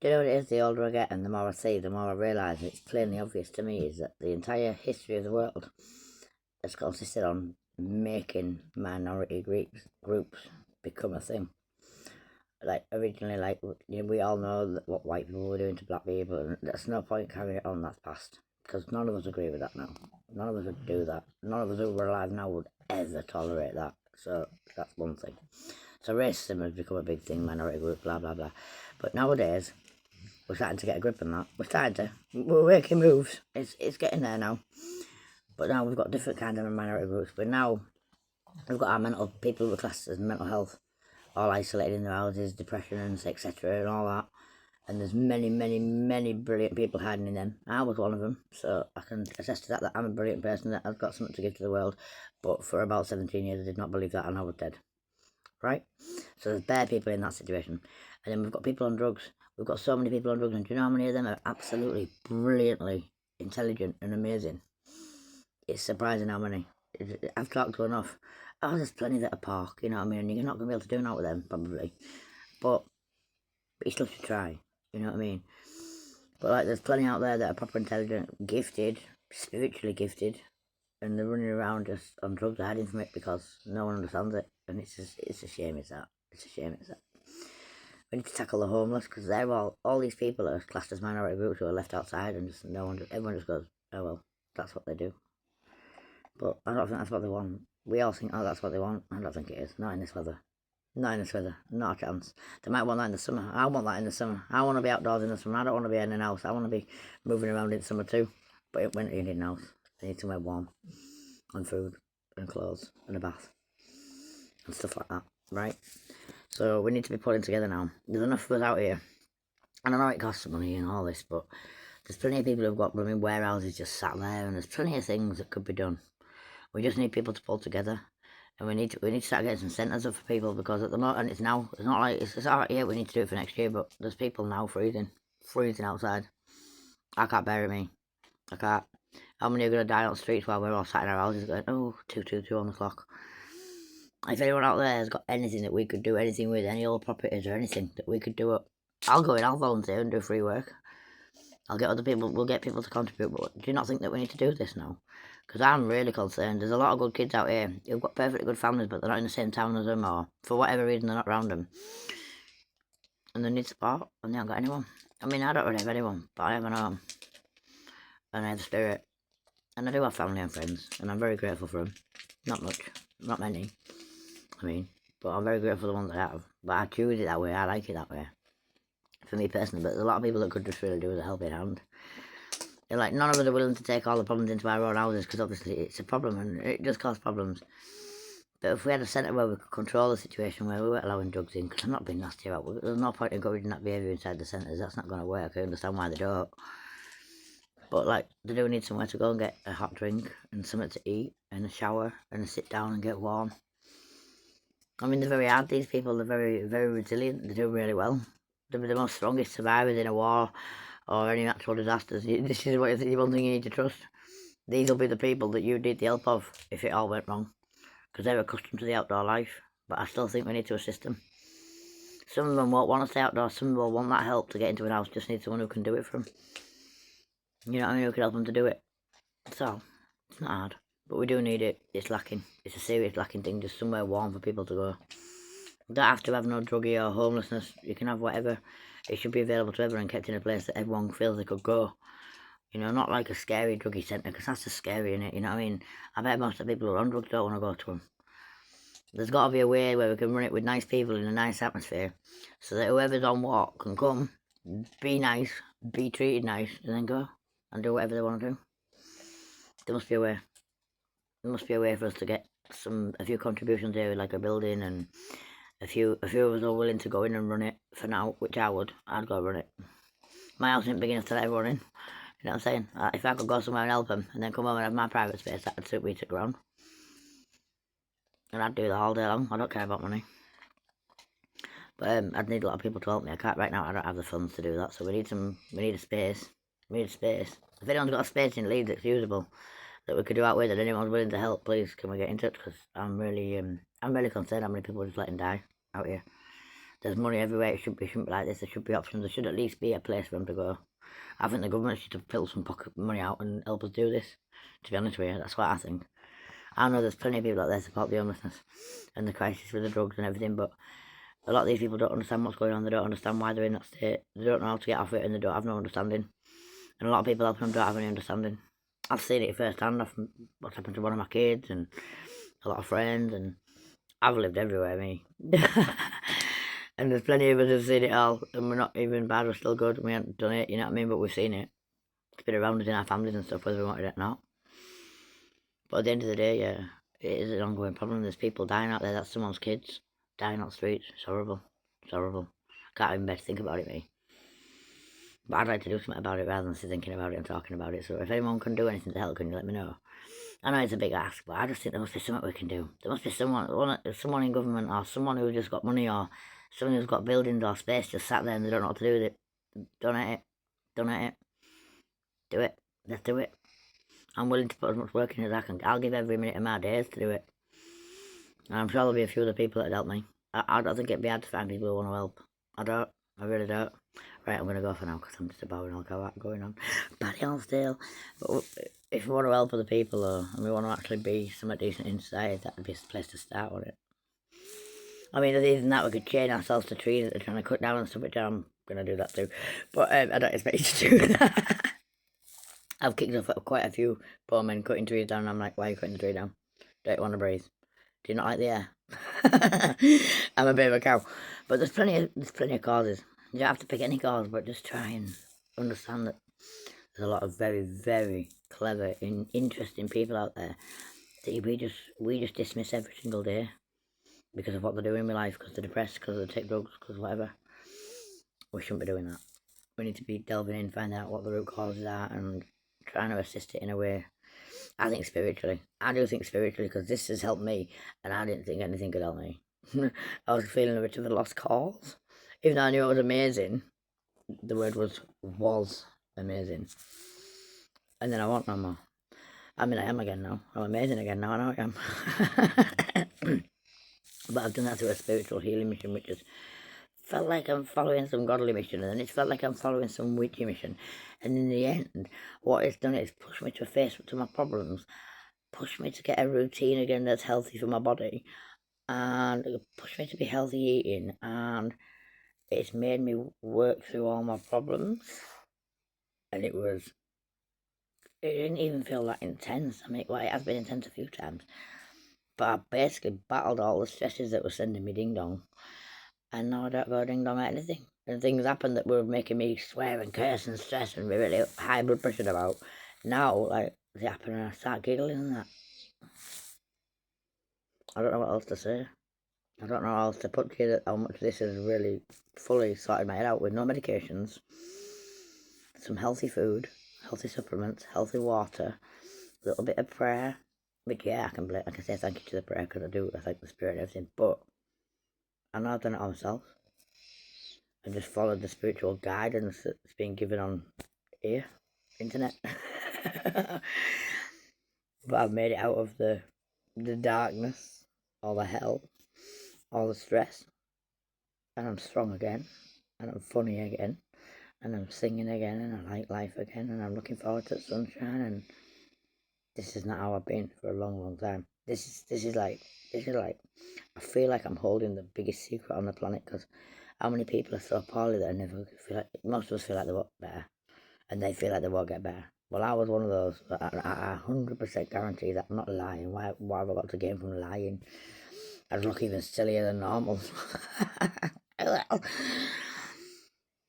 Do you know what it is? The older I get and the more I see, the more I realise it's plainly obvious to me is that the entire history of the world has consisted on making minority groups become a thing. Like originally, like we all know that what white people were doing to black people, and there's no point carrying it on. That's past because none of us agree with that now. None of us would do that. None of us who are alive now would ever tolerate that. So that's one thing. So racism has become a big thing, minority group, blah blah blah. But nowadays, we're starting to get a grip on that. We're making moves. It's getting there now. But now we've got different kinds of minority groups. But now we've got our mental people with classes as mental health, all isolated in their houses, depression and etc. and all that. And there's many brilliant people hiding in them. I was one of them, so I can attest to that I'm a brilliant person, that I've got something to give to the world. But for about 17 years I did not believe that, and I was dead. Right? So there's bare people in that situation. And then we've got people on drugs. We've got so many people on drugs, and do you know how many of them are absolutely brilliantly intelligent and amazing? It's surprising how many. I've talked to enough. Oh, there's plenty that are park, you know what I mean? You're not going to be able to do that with them, probably. But you still should try, you know what I mean? But like, there's plenty out there that are proper intelligent, gifted, spiritually gifted, and they're running around just on drugs, hiding from it because no one understands it. And it's a shame, it's that. It's a shame, it's that. We need to tackle the homeless, because they're all these people are classed as minority groups who are left outside, and just everyone just goes, oh well, that's what they do. But I don't think that's what they want. We all think, oh, that's what they want. I don't think it is. Not in this weather. Not in this weather. Not a chance. They might want that in the summer. I want that in the summer. I want to be outdoors in the summer. I don't want to be in an house. I want to be moving around in summer too. But in winter you need an house. You need somewhere warm. And food. And clothes. And a bath. And stuff like that. Right? So we need to be putting together now. There's enough of us out here. And I know it costs money and all this, but there's plenty of people who've got blooming warehouses just sat there, and there's plenty of things that could be done. We just need people to pull together, and we need to start getting some centres up for people, because at the moment it's not like it's alright. Yeah, we need to do it for next year, but there's people now freezing outside. I can't bear it, me. I can't. How many are going to die on the streets while we're all sat in our houses going, oh, 2 on the clock? If anyone out there has got anything that we could do, anything with, any old properties or anything that we could do it, I'll go in, I'll volunteer and do free work. I'll get other people, we'll get people to contribute, but do you not think that we need to do this now? Because I'm really concerned. There's a lot of good kids out here who've got perfectly good families, but they're not in the same town as them, or for whatever reason they're not around them. And they need support, and they haven't got anyone. I mean, I don't really have anyone, but I have an home. And I have a spirit. And I do have family and friends, and I'm very grateful for them. Not much, not many. I mean, but I'm very grateful for the ones I have. But I choose it that way, I like it that way. For me personally, but there's a lot of people that could just really do with a helping hand. They're like, none of us are willing to take all the problems into our own houses, because obviously it's a problem and it does cause problems. But if we had a centre where we could control the situation, where we weren't allowing drugs in, because I'm not being nasty about it, there's no point in encouraging that behaviour inside the centres. That's not going to work. I understand why they don't. But like, they do need somewhere to go and get a hot drink and something to eat and a shower and a sit down and get warm. I mean, they're very hard, these people. They're very resilient. They do really well. They're the most strongest survivors in a war or any natural disasters. This is one thing you need to trust. These will be the people that you need the help of if it all went wrong, because they're accustomed to the outdoor life. But I still think we need to assist them. Some of them won't want to stay outdoors. Some will want that help to get into an house. Just need someone who can do it for them. You know what I mean? Who can help them to do it. So it's not hard, but we do need it. It's lacking. It's a serious lacking thing. Just somewhere warm for people to go. You don't have to have no druggie or homelessness. You can have whatever. It should be available to everyone, kept in a place that everyone feels they could go. You know, not like a scary druggie centre, because that's just scary, innit? You know what I mean? I bet most of the people who are on drugs don't want to go to them. There's got to be a way where we can run it with nice people in a nice atmosphere, so that whoever's on what can come, be nice, be treated nice, and then go and do whatever they want to do. There must be a way. There must be a way for us to get a few contributions here, like a building, and a few of us are willing to go in and run it for now, which I'd go run it. My house isn't big enough to let everyone in. You know what I'm saying? If I could go somewhere and help them, and then come home and have my private space, that would suit me to ground. And I'd do that all day long. I don't care about money. But I'd need a lot of people to help me. I can't right now. I don't have the funds to do that. So we need a space. We need a space. If anyone's got a space in Leeds that's usable, that we could do out with, and anyone's willing to help, please can we get in touch? Because I'm really concerned how many people are just letting die out here. There's money everywhere. It shouldn't be like this. There should be options. There should at least be a place for them to go. I think the government should have pulled some pocket money out and help us do this. To be honest with you, that's what I think. I know there's plenty of people out there support the homelessness and the crisis with the drugs and everything, but a lot of these people don't understand what's going on. They don't understand why they're in that state. They don't know how to get off it, and they don't have no understanding. And a lot of people helping them don't have any understanding. I've seen it firsthand from what's happened to one of my kids and a lot of friends, and I've lived everywhere, me. And there's plenty of us who've seen it all, and we're not even bad, we're still good. We haven't done it, you know what I mean? But we've seen it. It's been around us in our families and stuff, whether we wanted it or not. But at the end of the day, yeah, it is an ongoing problem. There's people dying out there. That's someone's kids dying on the streets. It's horrible. It's horrible. I can't even bear to think about it, me. But I'd like to do something about it rather than thinking about it and talking about it. So if anyone can do anything to help, can you let me know? I know it's a big ask, but I just think there must be something we can do. There must be someone in government, or someone who's just got money, or someone who's got buildings or space just sat there and they don't know what to do with it. Donate it. Donate it. Do it. Let's do it. I'm willing to put as much work in as I can. I'll give every minute of my days to do it. And I'm sure there'll be a few other people that help me. I don't think it'd be hard to find people who want to help. I don't. I really don't. Right, I'm going to go for now because I'm just about going on. Paddy Hallsdale. But if we want to help other people, and we want to actually be somewhat decent in society, that would be the place to start with it. I mean, other than that, we could chain ourselves to trees that they're trying to cut down and stuff it down. I'm going to do that too. But I don't expect you to do that. I've kicked off at quite a few poor men cutting trees down, and I'm like, why are you cutting the tree down? Don't you want to breathe? Do you not like the air? I'm a bit of a cow. But there's plenty of causes. You don't have to pick any cause, but just try and understand that there's a lot of very, very clever and interesting people out there that we just dismiss every single day because of what they're doing with life, because they're depressed, because they take drugs, because whatever. We shouldn't be doing that. We need to be delving in, finding out what the root causes are, and trying to assist it in a way. I think spiritually. I do think spiritually, because this has helped me, and I didn't think anything could help me. I was feeling a bit of a lost cause. Even though I knew it was amazing, the word was amazing. And then I want no more. I mean, I am again now. I'm amazing again now, I know I am. But I've done that through a spiritual healing mission, which has felt like I'm following some godly mission, and then it's felt like I'm following some witchy mission. And in the end, what it's done is push me to face up to my problems, push me to get a routine again that's healthy for my body, and push me to be healthy eating, and it's made me work through all my problems. And it didn't even feel that intense. I mean, well, it has been intense a few times, but I basically battled all the stresses that were sending me ding dong, and now I don't go ding dong at anything. And things happened that were making me swear and curse and stress and be really high blood pressure about. Now, like, they happen and I start giggling and that. I don't know what else to say. I don't know how else to put to you that how much this has really fully sorted my head out with no medications, some healthy food, healthy supplements, healthy water, a little bit of prayer. But yeah, I can say thank you to the prayer because I thank the spirit and everything. But I know I've done it all myself. I just followed the spiritual guidance that's been given on here, internet. But I've made it out of the darkness, all the hell, all the stress, and I'm strong again, and I'm funny again, and I'm singing again, and I like life again, and I'm looking forward to the sunshine. And this is not how I've been for a long, long time. This is like I feel like I'm holding the biggest secret on the planet, because how many people are so poorly that I never feel like, most of us feel like they won't get better, and they feel like they won't get better. Well, I was one of those. I 100% guarantee that I'm not lying. Why have I got to gain from lying? I was looking even sillier than normal. But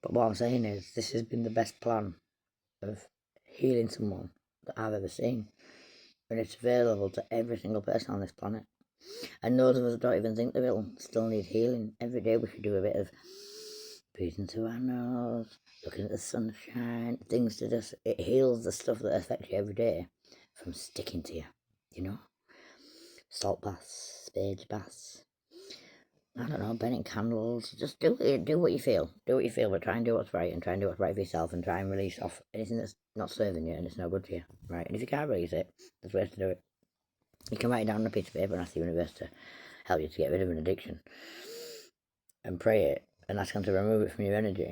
what I'm saying is, this has been the best plan of healing someone that I've ever seen. And it's available to every single person on this planet. And those of us that don't even think they will still need healing. Every day we should do a bit of breathing through our nose, looking at the sunshine, things to just, it heals the stuff that affects you every day from sticking to you, you know? Salt baths, sage baths, I don't know, burning candles, just do what you feel. Do what you feel, but try and do what's right, and try and do what's right for yourself, and try and release off anything that's not serving you and it's no good for you, right? And if you can't release it, there's ways to do it. You can write it down on a piece of paper and ask the universe to help you to get rid of an addiction. and pray it and ask them to remove it from your energy.